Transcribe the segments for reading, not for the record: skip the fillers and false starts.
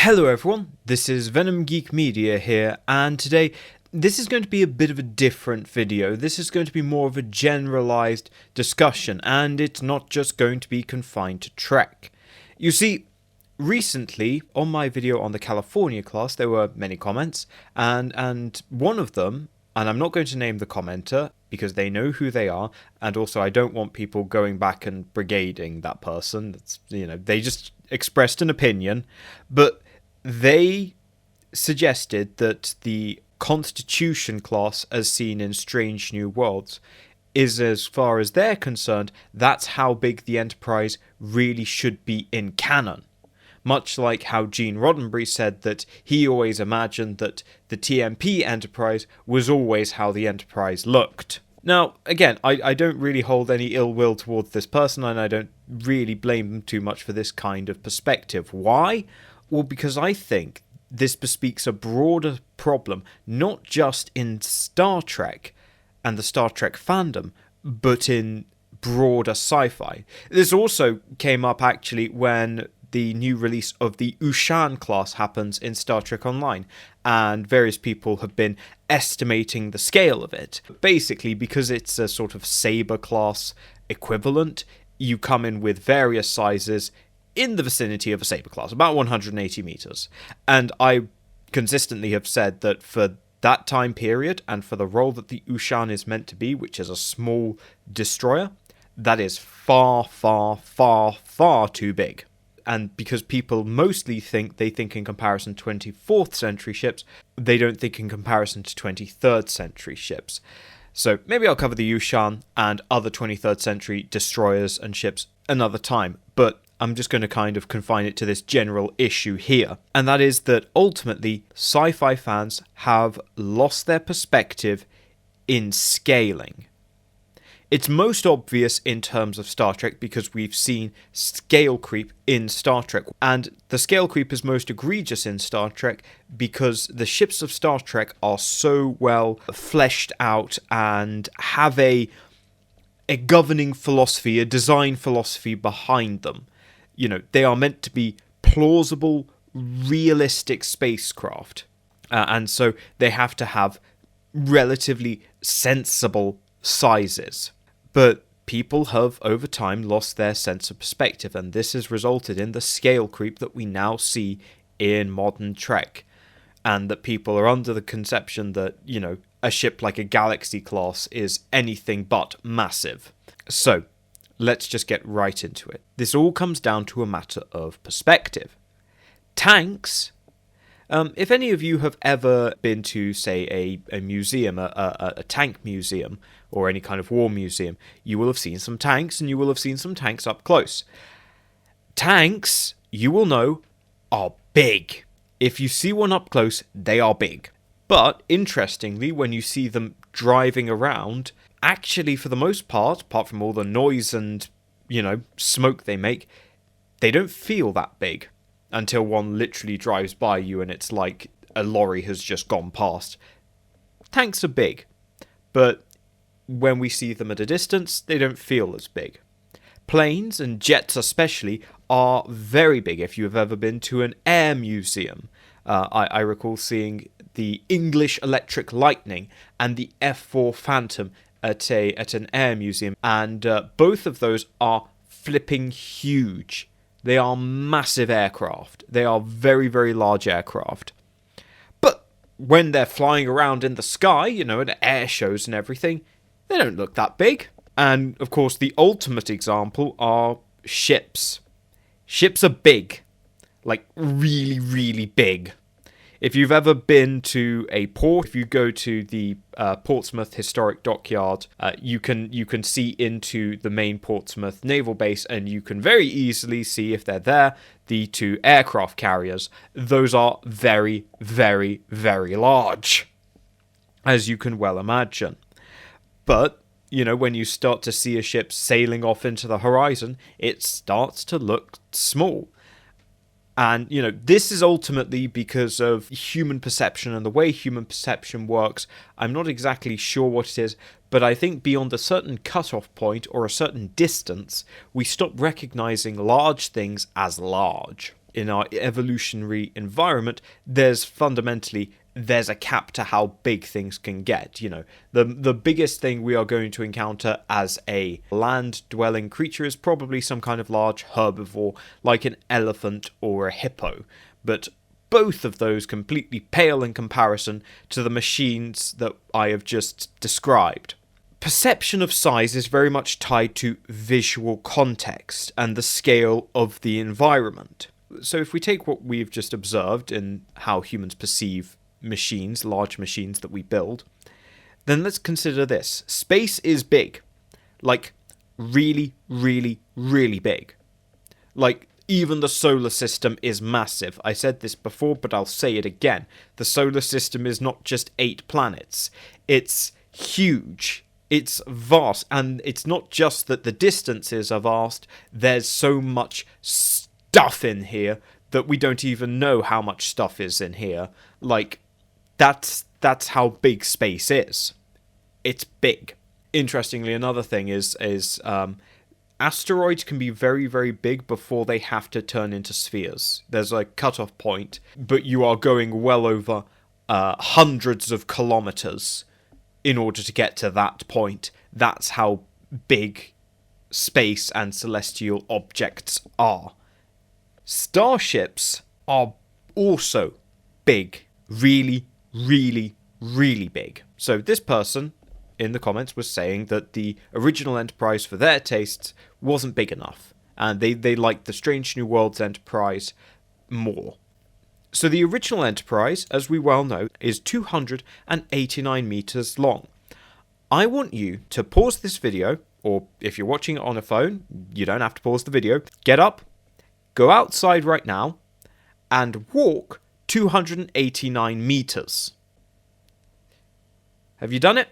Hello everyone, this is Venom Geek Media here, and today this is going to be a bit of a different video. This is going to be more of a generalized discussion, and it's not just going to be confined to Trek. You see, recently on my video on the California class there were many comments, and one of them, and I'm not going to name the commenter because they know who they are, and also I don't want people going back and brigading that person. They just expressed an opinion, but they suggested that the Constitution class as seen in Strange New Worlds is, as far as they're concerned, that's how big the Enterprise really should be in canon. Much like how Gene Roddenberry said that he always imagined that the TMP Enterprise was always how the Enterprise looked. Now, again, I don't really hold any ill will towards this person, and I don't really blame them too much for this kind of perspective. Why? Well, because I think this bespeaks a broader problem, not just in Star Trek and the Star Trek fandom, but in broader sci-fi. This also came up, actually, when the new release of the Ushan class happens in Star Trek Online, and various people have been estimating the scale of it. Basically, because it's a sort of Saber class equivalent, you come in with various sizes in the vicinity of a Saber class, about 180 meters. And I consistently have said that for that time period, and for the role that the Ushan is meant to be, which is a small destroyer, that is far, far, far, far too big. And because people mostly think in comparison to 24th century ships, they don't think in comparison to 23rd century ships. So maybe I'll cover the Ushan and other 23rd century destroyers and ships another time, but I'm just going to kind of confine it to this general issue here. And that is that ultimately sci-fi fans have lost their perspective in scaling. It's most obvious in terms of Star Trek because we've seen scale creep in Star Trek. And the scale creep is most egregious in Star Trek because the ships of Star Trek are so well fleshed out and have a governing philosophy, a design philosophy behind them. You know, they are meant to be plausible, realistic spacecraft. And so they have to have relatively sensible sizes. But people have, over time, lost their sense of perspective, and this has resulted in the scale creep that we now see in modern Trek. And that people are under the conception that, a ship like a Galaxy class is anything but massive. So, let's just get right into it. This all comes down to a matter of perspective. Tanks. If any of you have ever been to, say, a museum, a tank museum, or any kind of war museum, you will have seen some tanks, and you will have seen some tanks up close. Tanks, you will know, are big. If you see one up close, they are big. But, interestingly, when you see them driving around, actually, for the most part, apart from all the noise and, smoke they make, they don't feel that big. Until one literally drives by you and it's like a lorry has just gone past. Tanks are big, but when we see them at a distance, they don't feel as big. Planes, and jets especially, are very big. If you've ever been to an air museum, I recall seeing the English Electric Lightning and the F4 Phantom at an air museum, and both of those are flipping huge. They are massive aircraft. They are very, very large aircraft. But when they're flying around in the sky, at air shows and everything, they don't look that big. And, of course, the ultimate example are ships. Ships are big. Like, really, really big. If you've ever been to a port, if you go to the Portsmouth Historic Dockyard, you can see into the main Portsmouth naval base, and you can very easily see, if they're there, the two aircraft carriers. Those are very, very, very large, as you can well imagine. But, when you start to see a ship sailing off into the horizon, it starts to look small. And, this is ultimately because of human perception and the way human perception works. I'm not exactly sure what it is, but I think beyond a certain cutoff point or a certain distance, we stop recognizing large things as large. in our evolutionary environment, there's a cap to how big things can get. The biggest thing we are going to encounter as a land-dwelling creature is probably some kind of large herbivore like an elephant or a hippo, but both of those completely pale in comparison to the machines that I have just described. Perception of size is very much tied to visual context and the scale of the environment. So if we take what we've just observed in how humans perceive machines, large machines that we build, then let's consider this. Space is big. Like, really, really, really big. Like, even the solar system is massive. I said this before, but I'll say it again. The solar system is not just 8 planets. It's huge. It's vast. And it's not just that the distances are vast. There's so much stuff in here that we don't even know how much stuff is in here. Like, that's how big space is. It's big. Interestingly, another thing is asteroids can be very, very big before they have to turn into spheres. There's a cutoff point, but you are going well over hundreds of kilometers in order to get to that point. That's how big space and celestial objects are. Starships are also big. Really, really, really big. So this person in the comments was saying that the original Enterprise, for their tastes, wasn't big enough, and they liked the Strange New Worlds Enterprise more. So the original Enterprise, as we well know, is 289 meters long. I want you to pause this video, or if you're watching it on a phone, you don't have to pause the video. Get up, go outside right now, and walk 289 meters. Have you done it?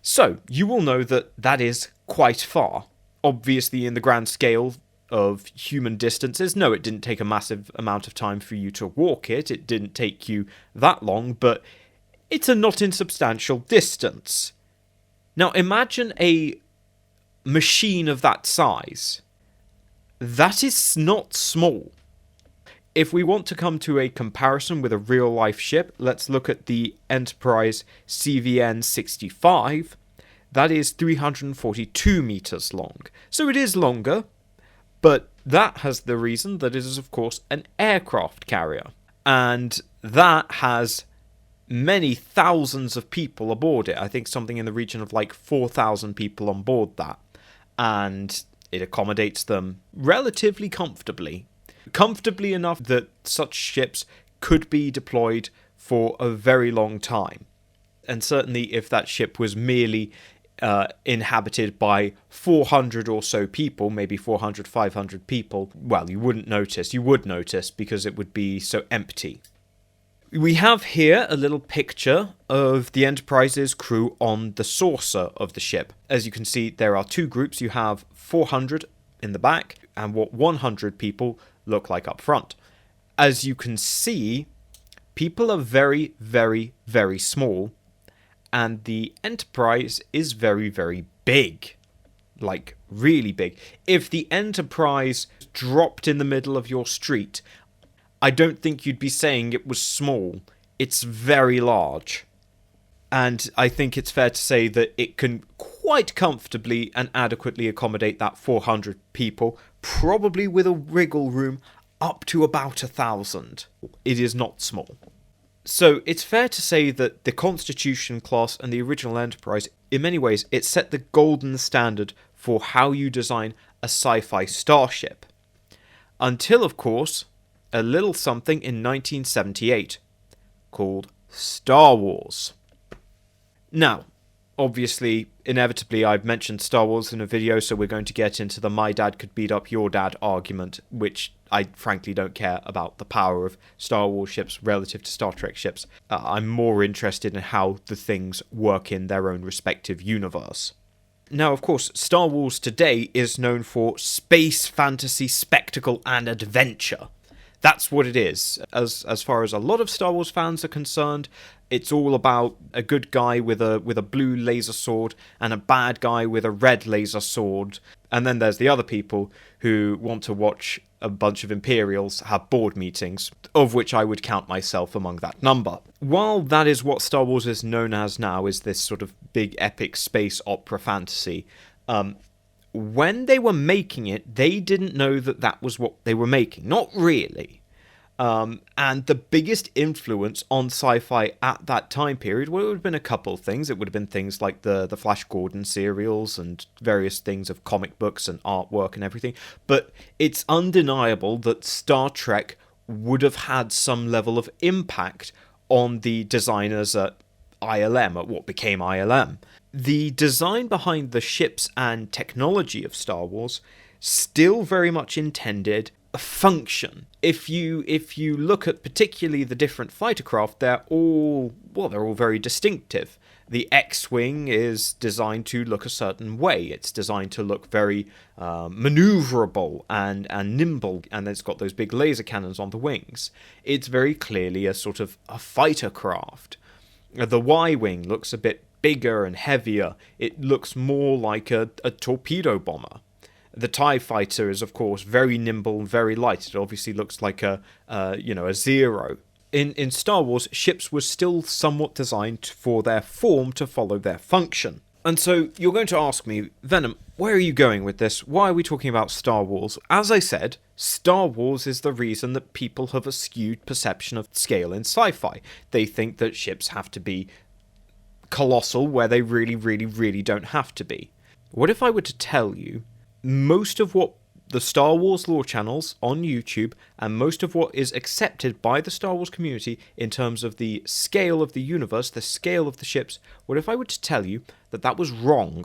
So, you will know that that is quite far. Obviously, in the grand scale of human distances, no, it didn't take a massive amount of time for you to walk it. It didn't take you that long, but it's a not insubstantial distance. Now, imagine a machine of that size. That is not small. If we want to come to a comparison with a real-life ship, let's look at the Enterprise CVN-65. That is 342 meters long. So it is longer, but that has the reason that it is, of course, an aircraft carrier. And that has many thousands of people aboard it. I think something in the region of like 4,000 people on board that. And it accommodates them relatively comfortably. Comfortably enough that such ships could be deployed for a very long time. And certainly if that ship was merely inhabited by 400 or so people, maybe 400, 500 people, well, you wouldn't notice. You would notice because it would be so empty. We have here a little picture of the Enterprise's crew on the saucer of the ship. As you can see, there are 2 groups. You have 400 in the back and what 100 people look like up front. As you can see, people are very, very, very small, and the Enterprise is very, very big. Like, really big. If the Enterprise dropped in the middle of your street, I don't think you'd be saying it was small. It's very large. And I think it's fair to say that it can quite comfortably and adequately accommodate that 400 people, probably with a wriggle room up to about 1,000. It is not small. So it's fair to say that the Constitution class and the original Enterprise, in many ways, it set the golden standard for how you design a sci-fi starship. Until, of course, a little something in 1978 called Star Wars. Now, obviously, inevitably, I've mentioned Star Wars in a video, so we're going to get into the my dad could beat up your dad argument, which I frankly don't care about the power of Star Wars ships relative to Star Trek ships. I'm more interested in how the things work in their own respective universe. Now, of course, Star Wars today is known for space, fantasy, spectacle, and adventure. That's what it is. As far as a lot of Star Wars fans are concerned, it's all about a good guy with a blue laser sword and a bad guy with a red laser sword. And then there's the other people who want to watch a bunch of Imperials have board meetings, of which I would count myself among that number. While that is what Star Wars is known as now, is this sort of big epic space opera fantasy, when they were making it, they didn't know that that was what they were making. Not really. And the biggest influence on sci-fi at that time period, well, it would have been a couple of things. It would have been things like the Flash Gordon serials and various things of comic books and artwork and everything. But it's undeniable that Star Trek would have had some level of impact on the designers at ILM, at what became ILM. The design behind the ships and technology of Star Wars still very much intended a function. If you look at particularly the different fighter craft, they're all very distinctive. The X-Wing is designed to look a certain way. It's designed to look very maneuverable and nimble, and it's got those big laser cannons on the wings. It's very clearly a sort of a fighter craft. The Y-Wing looks a bit bigger and heavier. It looks more like a torpedo bomber. The TIE fighter is, of course, very nimble and very light. It obviously looks like a Zero. In Star Wars, ships were still somewhat designed for their form to follow their function. And so you're going to ask me, Venom, where are you going with this? Why are we talking about Star Wars? As I said, Star Wars is the reason that people have a skewed perception of scale in sci-fi. They think that ships have to be colossal where they really, really, really don't have to be. What if I were to tell you most of what the Star Wars lore channels on YouTube and most of what is accepted by the Star Wars community in terms of the scale of the universe, the scale of the ships, what if I were to tell you that that was wrong?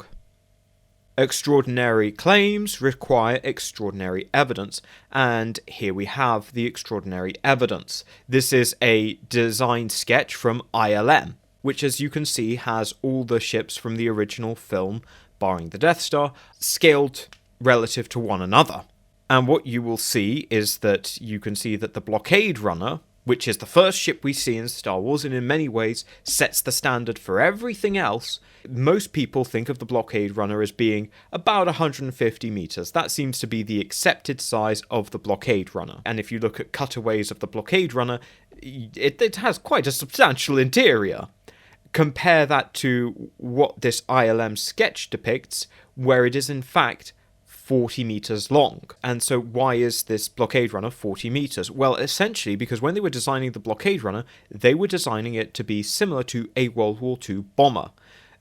Extraordinary claims require extraordinary evidence, and here we have the extraordinary evidence. This is a design sketch from ILM, which, as you can see, has all the ships from the original film, barring the Death Star, scaled relative to one another. And what you will see is that you can see that the Blockade Runner, which is the first ship we see in Star Wars and in many ways sets the standard for everything else, most people think of the Blockade Runner as being about 150 meters. That seems to be the accepted size of the Blockade Runner. And if you look at cutaways of the Blockade Runner, it has quite a substantial interior. Compare that to what this ILM sketch depicts, where it is in fact 40 meters long. And so why is this Blockade Runner 40 meters? Well, essentially because when they were designing the Blockade Runner, they were designing it to be similar to a World War II bomber.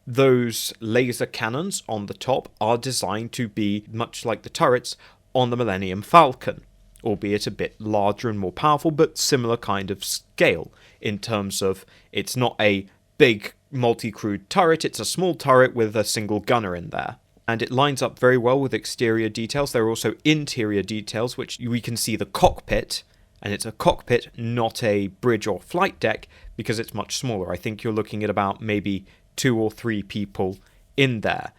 Those laser cannons on the top are designed to be much like the turrets on the Millennium Falcon, albeit a bit larger and more powerful, but similar kind of scale in terms of it's not a big multi-crewed turret, it's a small turret with a single gunner in there. And it lines up very well with exterior details. There are also interior details, which we can see the cockpit, and it's a cockpit, not a bridge or flight deck, because it's much smaller. I think you're looking at about maybe 2 or 3 people in there.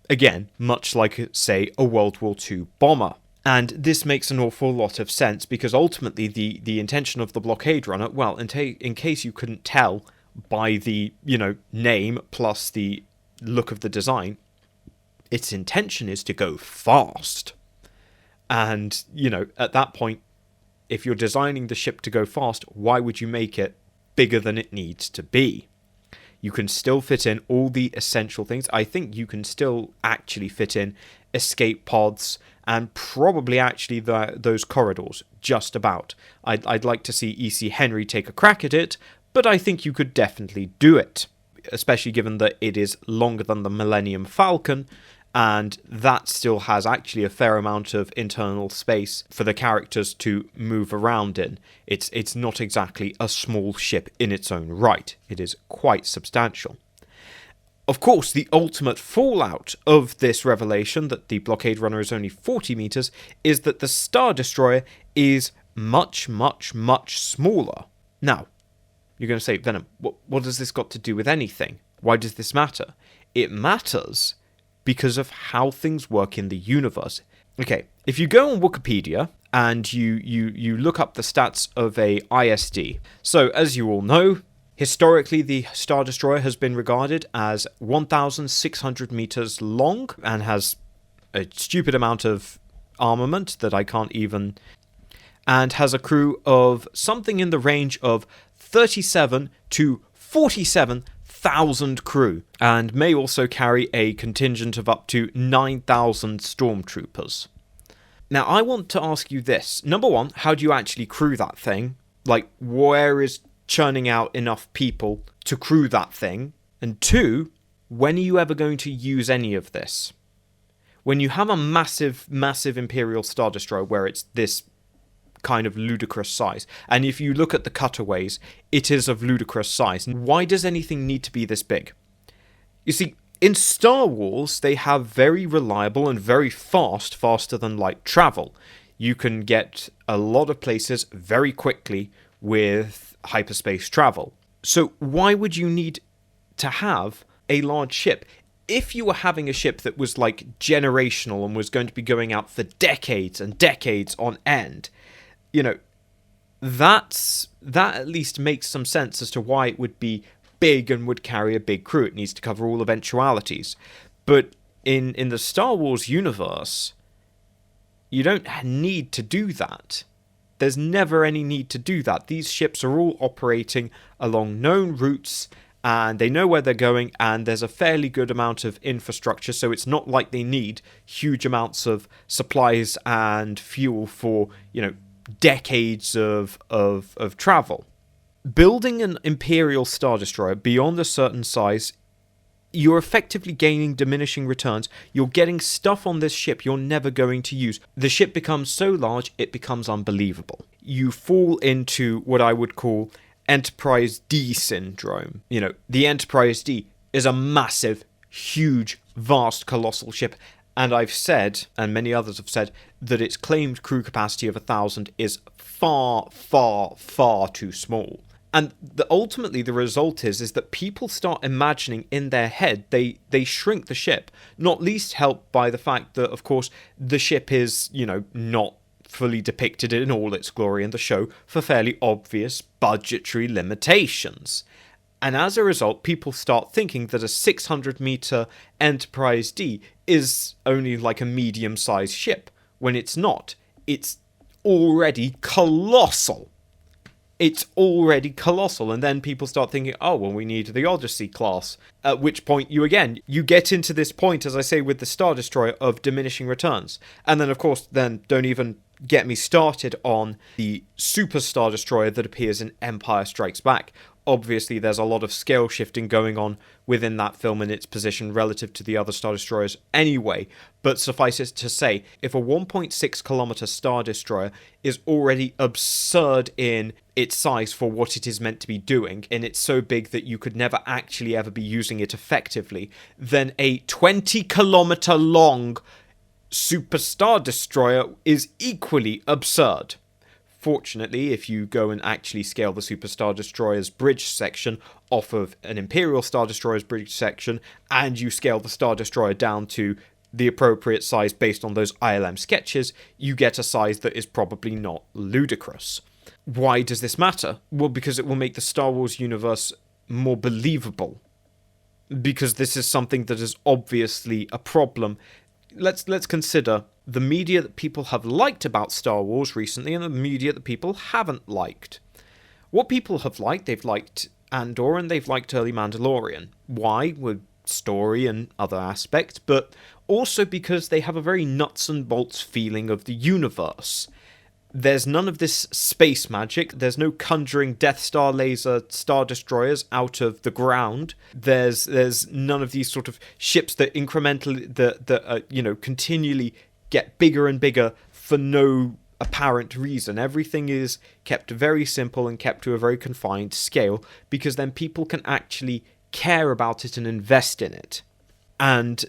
Again, much like, say, a World War II bomber. And this makes an awful lot of sense, because ultimately the intention of the Blockade Runner, well, in case you couldn't tell by the, name plus the look of the design, its intention is to go fast. And, at that point, if you're designing the ship to go fast, why would you make it bigger than it needs to be? You can still fit in all the essential things. I think you can still actually fit in escape pods and probably actually those corridors, just about. I'd like to see E.C. Henry take a crack at it, but I think you could definitely do it, especially given that it is longer than the Millennium Falcon, and that still has actually a fair amount of internal space for the characters to move around in. It's not exactly a small ship in its own right. It is quite substantial. Of course, the ultimate fallout of this revelation that the Blockade Runner is only 40 meters is that the Star Destroyer is much, much, much smaller. Now, you're going to say, Venom, what has this got to do with anything? Why does this matter? It matters because of how things work in the universe. Okay, if you go on Wikipedia and you look up the stats of a ISD. So, as you all know, historically the Star Destroyer has been regarded as 1,600 meters long and has a stupid amount of armament that I can't even... and has a crew of something in the range of 37 to 47,000 crew, and may also carry a contingent of up to 9,000 stormtroopers. Now, I want to ask you this. Number one, how do you actually crew that thing? Like, where is churning out enough people to crew that thing? And two, when are you ever going to use any of this? When you have a massive, massive Imperial Star Destroyer where it's this kind of ludicrous size, and if you look at the cutaways, it is of ludicrous size. Why does anything need to be this big? You see, in Star Wars, they have very reliable and very faster than light travel. You can get a lot of places very quickly with hyperspace travel. So why would you need to have a large ship? If you were having a ship that was like generational and was going to be going out for decades and decades on end, you know, that at least makes some sense as to why it would be big and would carry a big crew. It needs to cover all eventualities. But in the Star Wars universe, you don't need to do that. There's never any need to do that. These ships are all operating along known routes, and they know where they're going, and there's a fairly good amount of infrastructure, so it's not like they need huge amounts of supplies and fuel for, you know, decades of travel. Building an Imperial Star Destroyer beyond a certain size, you're effectively gaining diminishing returns. You're getting stuff on this ship you're never going to use. The ship becomes so large, it becomes unbelievable. You fall into what I would call Enterprise D syndrome. You know, the Enterprise D is a massive, huge, vast, colossal ship. And I've said, and many others have said, that its claimed crew capacity of 1,000 is far, far, far too small. And ultimately the result is that people start imagining in their head, they shrink the ship, not least helped by the fact that, of course, the ship is, you know, not fully depicted in all its glory in the show for fairly obvious budgetary limitations. And as a result, people start thinking that a 600-meter Enterprise D is only like a medium-sized ship, when it's not. It's already colossal. It's already colossal, and then people start thinking, oh, well, we need the Odyssey class. At which point, you get into this point, as I say, with the Star Destroyer, of diminishing returns. And then, of course, don't even get me started on the Super Star Destroyer that appears in Empire Strikes Back. Obviously, there's a lot of scale shifting going on within that film and its position relative to the other Star Destroyers anyway, but suffice it to say, if a 1.6 kilometer Star Destroyer is already absurd in its size for what it is meant to be doing, and it's so big that you could never actually ever be using it effectively, then a 20 kilometer long Super Star Destroyer is equally absurd. Fortunately, if you go and actually scale the Super Star Destroyer's bridge section off of an Imperial Star Destroyer's bridge section, and you scale the Star Destroyer down to the appropriate size based on those ILM sketches, you get a size that is probably not ludicrous. Why does this matter? Well, because it will make the Star Wars universe more believable. Because this is something that is obviously a problem. Let's consider the media that people have liked about Star Wars recently and the media that people haven't liked. What people have liked, they've liked Andor and they've liked early Mandalorian. Why? With story and other aspects, but also because they have a very nuts and bolts feeling of the universe. There's none of this space magic. There's no conjuring Death Star laser Star Destroyers out of the ground. There's none of these sort of ships that incrementally, continually get bigger and bigger for no apparent reason. Everything is kept very simple and kept to a very confined scale, because then people can actually care about it and invest in it. And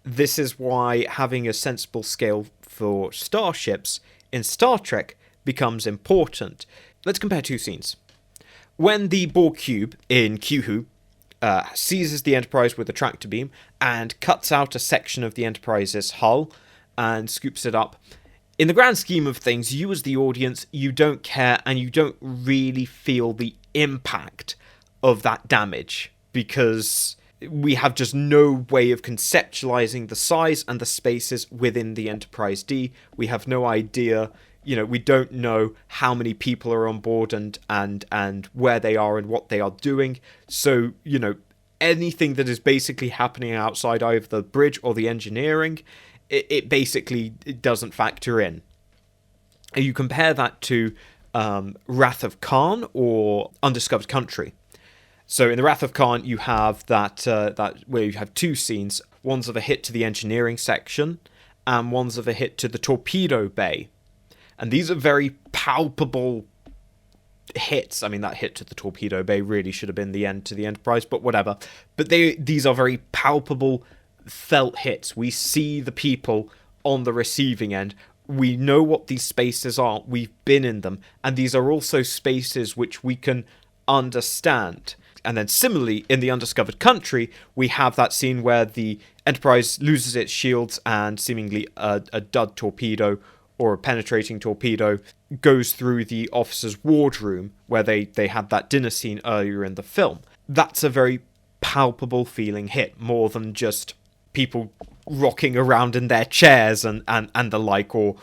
this is why having a sensible scale for starships in Star Trek becomes important. Let's compare two scenes. When the Borg cube in Q-Who seizes the Enterprise with a tractor beam and cuts out a section of the Enterprise's hull and scoops it up, in the grand scheme of things, you as the audience, you don't care and you don't really feel the impact of that damage, because we have just no way of conceptualizing the size and the spaces within the Enterprise D. We have no idea, we don't know how many people are on board and where they are and what they are doing. So, anything that is basically happening outside either the bridge or the engineering, it basically doesn't factor in. You compare that to Wrath of Khan or Undiscovered Country. So in the Wrath of Khan, you have that where you have two scenes. One's of a hit to the engineering section, and one's of a hit to the torpedo bay. And these are very palpable hits. I mean, that hit to the torpedo bay really should have been the end to the Enterprise, but whatever. But these are very palpable, felt hits. We see the people on the receiving end. We know what these spaces are. We've been in them. And these are also spaces which we can understand. And then similarly, in the Undiscovered Country, we have that scene where the Enterprise loses its shields and seemingly a dud torpedo or a penetrating torpedo goes through the officer's wardroom where they had that dinner scene earlier in the film. That's a very palpable feeling hit, more than just people rocking around in their chairs and the like, or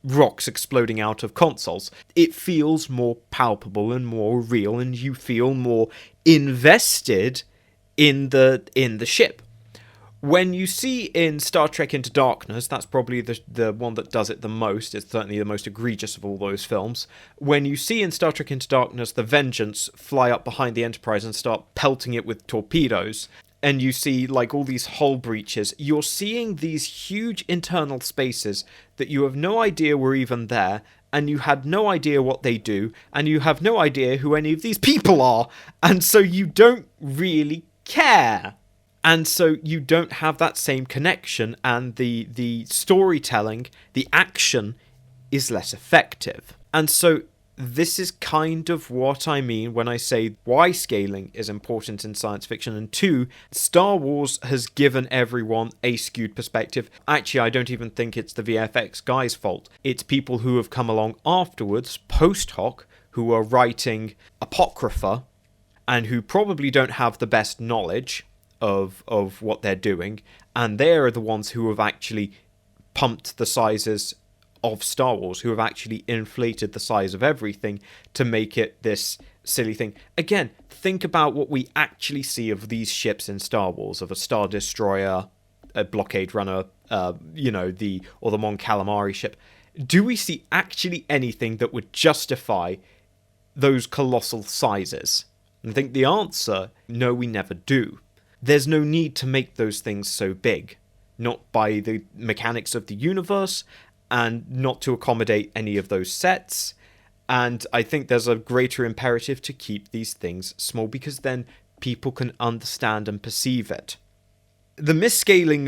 rocks exploding out of consoles. It feels more palpable and more real, and you feel more invested in the ship. When you see in Star Trek Into Darkness, that's probably the one that does it the most. It's certainly the most egregious of all those films. When you see in Star Trek Into Darkness the Vengeance fly up behind the Enterprise and start pelting it with torpedoes, and you see like all these hull breaches, you're seeing these huge internal spaces that you have no idea were even there, and you had no idea what they do, and you have no idea who any of these people are, and so you don't really care. And so you don't have that same connection, and the storytelling, the action, is less effective. And so this is kind of what I mean when I say why scaling is important in science fiction. And two, Star Wars has given everyone a skewed perspective. Actually, I don't even think it's the VFX guys' fault. It's people who have come along afterwards, post hoc, who are writing Apocrypha, and who probably don't have the best knowledge of what they're doing. And they're the ones who have actually pumped the sizes of Star Wars, who have actually inflated the size of everything to make it this silly thing. Again, think about what we actually see of these ships in Star Wars, of a Star Destroyer, a blockade runner, the Mon Calamari ship. Do we see actually anything that would justify those colossal sizes? And I think the answer, no, we never do. There's no need to make those things so big, not by the mechanics of the universe, and not to accommodate any of those sets. And I think there's a greater imperative to keep these things small, because then people can understand and perceive it. The misscaling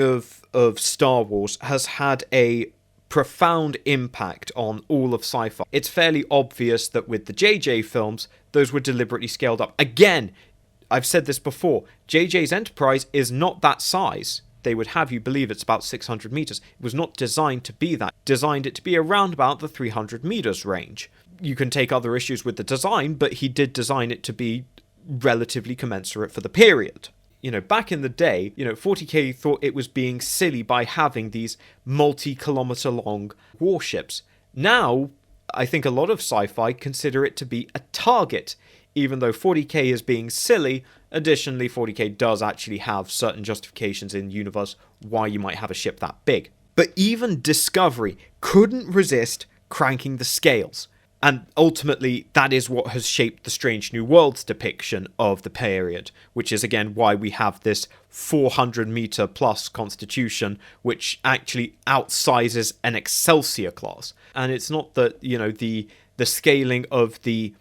of Star Wars has had a profound impact on all of sci-fi. It's fairly obvious that with the JJ films, those were deliberately scaled up. Again, I've said this before, JJ's Enterprise is not that size. They would have you believe it's about 600 meters. It was not designed to be that. Designed it to be around about the 300 meters range. You can take other issues with the design, but he did design it to be relatively commensurate for the period. Back in the day, 40K thought it was being silly by having these multi-kilometer long warships. Now, I think a lot of sci-fi consider it to be a target. Even though 40K is being silly, additionally 40K does actually have certain justifications in the universe why you might have a ship that big. But even Discovery couldn't resist cranking the scales. And ultimately, that is what has shaped the Strange New Worlds depiction of the period, which is again why we have this 400 meter plus constitution, which actually outsizes an Excelsior class. And it's not that, the scaling of the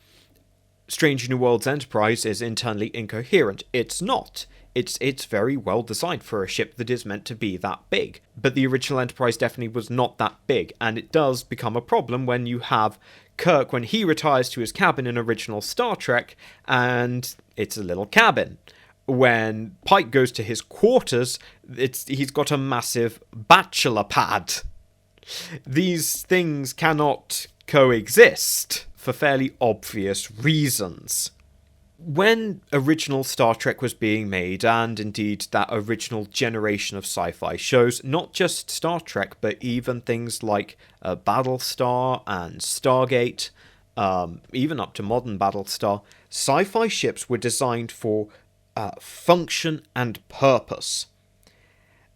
Strange New Worlds Enterprise is internally incoherent. It's not. It's very well designed for a ship that is meant to be that big. But the original Enterprise definitely was not that big, and it does become a problem when you have Kirk, when he retires to his cabin in original Star Trek, and it's a little cabin. When Pike goes to his quarters, he's got a massive bachelor pad. These things cannot coexist for fairly obvious reasons. When original Star Trek was being made, and indeed that original generation of sci-fi shows, not just Star Trek, but even things like Battlestar and Stargate, even up to modern Battlestar, sci-fi ships were designed for function and purpose.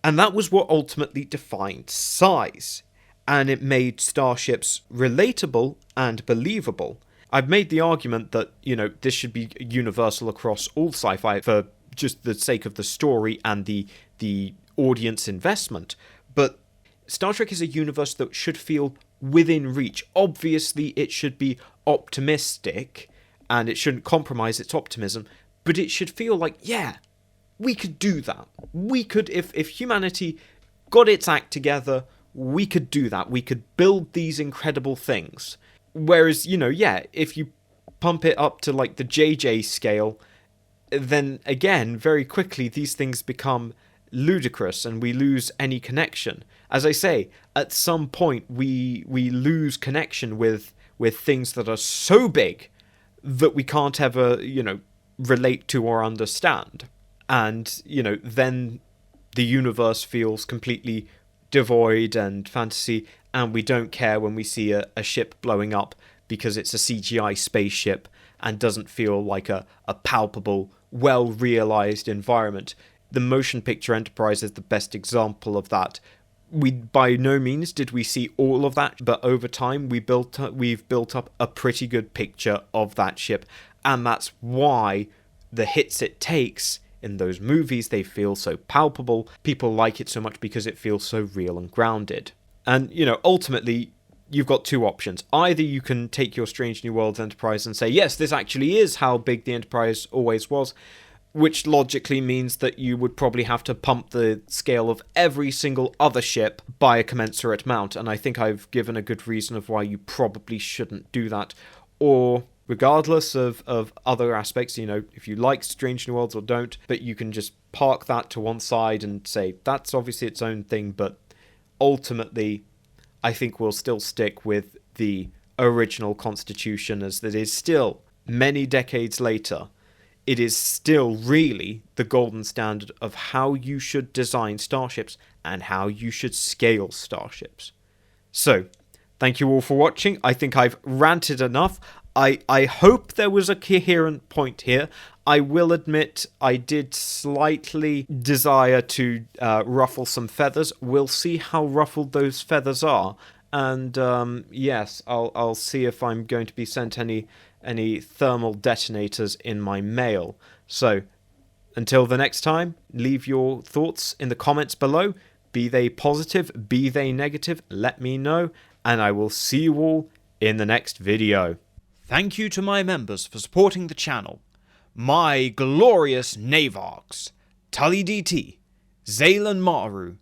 And that was what ultimately defined size. And it made starships relatable and believable. I've made the argument that, this should be universal across all sci-fi for just the sake of the story and the audience investment. But Star Trek is a universe that should feel within reach. Obviously, it should be optimistic, and it shouldn't compromise its optimism, but it should feel like, yeah, we could do that. We could, if humanity got its act together, we could do that. We could build these incredible things. Whereas, if you pump it up to like the JJ scale, then again, very quickly, these things become ludicrous and we lose any connection. As I say, at some point, we lose connection with things that are so big that we can't ever, relate to or understand. And, then the universe feels completely devoid and fantasy, and we don't care when we see a ship blowing up because it's a CGI spaceship and doesn't feel like a palpable, well-realized environment. The motion picture Enterprise is the best example of that. By no means did we see all of that, but over time we've built up a pretty good picture of that ship, and that's why the hits it takes in those movies, they feel so palpable. People like it so much because it feels so real and grounded. And, ultimately, you've got two options. Either you can take your Strange New Worlds Enterprise and say, yes, this actually is how big the Enterprise always was, which logically means that you would probably have to pump the scale of every single other ship by a commensurate amount. And I think I've given a good reason of why you probably shouldn't do that. Or, regardless of other aspects, if you like Strange New Worlds or don't, but you can just park that to one side and say, that's obviously its own thing, but ultimately, I think we'll still stick with the original Constitution, as that is still, many decades later, it is still really the golden standard of how you should design starships and how you should scale starships. So, thank you all for watching. I think I've ranted enough. I hope there was a coherent point here. I will admit I did slightly desire to ruffle some feathers. We'll see how ruffled those feathers are. And yes, I'll see if I'm going to be sent any thermal detonators in my mail. So, until the next time, leave your thoughts in the comments below. Be they positive, be they negative, let me know. And I will see you all in the next video. Thank you to my members for supporting the channel. My glorious Navarks, Tully DT, Zaylan Maru,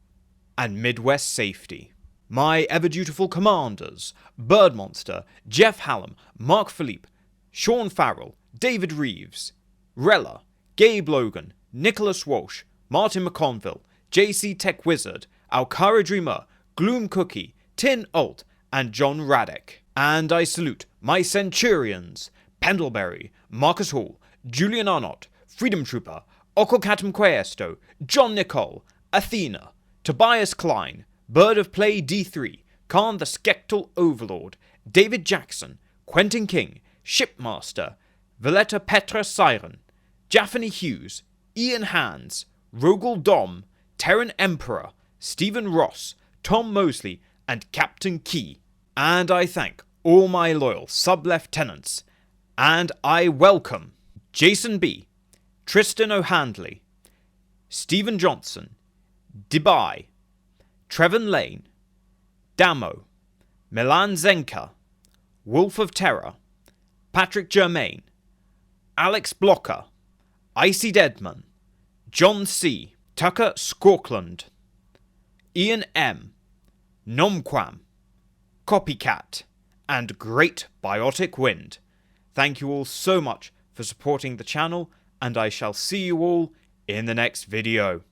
and Midwest Safety. My ever-dutiful commanders, Birdmonster, Jeff Hallam, Mark Philippe, Sean Farrell, David Reeves, Rella, Gabe Logan, Nicholas Walsh, Martin McConville, JC Tech Wizard, Alcara Dreamer, Gloom Cookie, Tin Alt, and John Radek. And I salute my Centurions, Pendlebury, Marcus Hall, Julian Arnott, Freedom Trooper, Okokatum Questo, John Nicole, Athena, Tobias Klein, Bird of Play D3, Khan the Skektal Overlord, David Jackson, Quentin King, Shipmaster, Valletta Petra Siren, Jaffany Hughes, Ian Hands, Rogel Dom, Terran Emperor, Stephen Ross, Tom Mosley, and Captain Key. And I thank all my loyal sub-lieutenants, and I welcome Jason B., Tristan O'Handley, Stephen Johnson, Dubai, Trevin Lane, Damo, Milan Zenka, Wolf of Terror, Patrick Germain, Alex Blocker, Icy Deadman, John C., Tucker Skorkland, Ian M., Nomquam, Copycat, and Great Biotic Wind. Thank you all so much for supporting the channel, and I shall see you all in the next video.